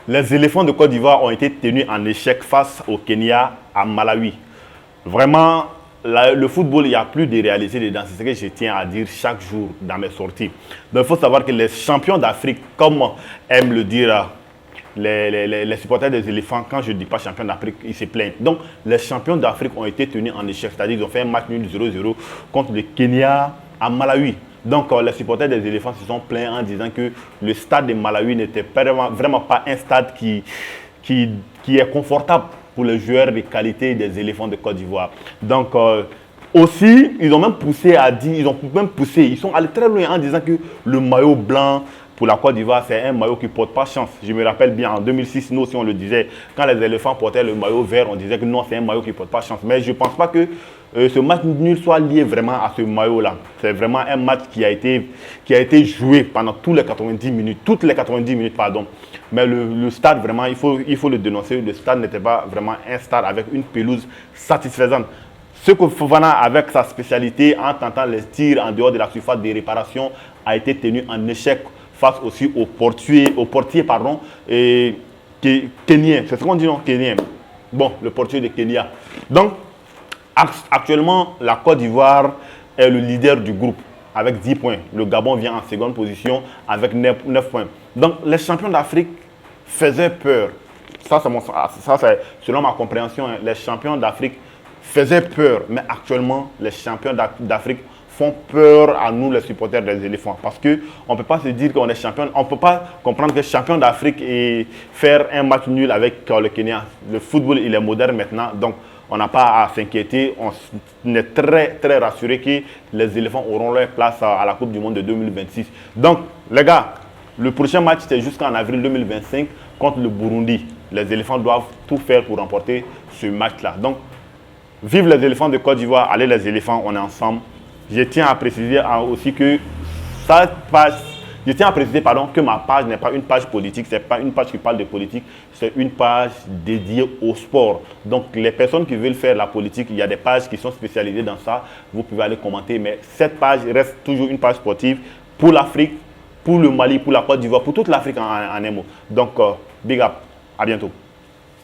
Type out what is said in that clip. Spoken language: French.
Les éléphants de Côte d'Ivoire ont été tenus en échec face au Kenya à Malawi. Vraiment, le football, il n'y a plus de réalité dedans. C'est ce que je tiens à dire chaque jour dans mes sorties. Donc, il faut savoir que les champions d'Afrique, comme aiment le dire les supporters des éléphants, quand je ne dis pas champion d'Afrique, ils se plaignent. Donc, les champions d'Afrique ont été tenus en échec. C'est-à-dire qu'ils ont fait un match nul 0-0 contre le Kenya à Malawi. Donc, les supporters des éléphants se sont plaints en disant que le stade de Malawi n'était vraiment pas un stade qui est confortable pour les joueurs de qualité des éléphants de Côte d'Ivoire. Donc, aussi, ils ont même poussé ils sont allés très loin en disant que le maillot blanc pour la Côte d'Ivoire, c'est un maillot qui ne porte pas chance. Je me rappelle bien, en 2006, nous aussi on le disait, quand les éléphants portaient le maillot vert, on disait que non, c'est un maillot qui ne porte pas chance. Mais je ne pense pas que ce match nul soit lié vraiment à ce maillot-là. C'est vraiment un match qui a été joué pendant toutes les 90 minutes, pardon. Mais le stade, vraiment, il faut le dénoncer, le stade n'était pas vraiment un stade avec une pelouse satisfaisante. Ce que Fofana, avec sa spécialité, en tentant les tirs en dehors de la surface de réparation, a été tenu en échec face aussi au portier kenyan. C'est ce qu'on dit, non? Kenyan. Bon, le portier de Kenya. Donc, actuellement, la Côte d'Ivoire est le leader du groupe avec 10 points. Le Gabon vient en seconde position avec 9 points. Donc, les champions d'Afrique faisaient peur. Ça, c'est selon ma compréhension, hein, les champions d'Afrique faisaient peur. Mais actuellement, les champions d'Afrique font peur à nous, les supporters des éléphants. Parce qu'on ne peut pas se dire qu'on est champion. On ne peut pas comprendre que champion d'Afrique et faire un match nul avec le Kenya. Le football, il est moderne maintenant. Donc, on n'a pas à s'inquiéter. On est très, très rassuré que les éléphants auront leur place à la Coupe du Monde de 2026. Donc, les gars, le prochain match, c'est jusqu'en avril 2025 contre le Burundi. Les éléphants doivent tout faire pour remporter ce match-là. Donc, vive les éléphants de Côte d'Ivoire. Allez, les éléphants, on est ensemble. Je tiens à préciser aussi que que ma page n'est pas une page politique, ce n'est pas une page qui parle de politique, c'est une page dédiée au sport. Donc les personnes qui veulent faire la politique, il y a des pages qui sont spécialisées dans ça, vous pouvez aller commenter, mais cette page reste toujours une page sportive pour l'Afrique, pour le Mali, pour la Côte d'Ivoire, pour toute l'Afrique en un mot. Donc, big up, à bientôt.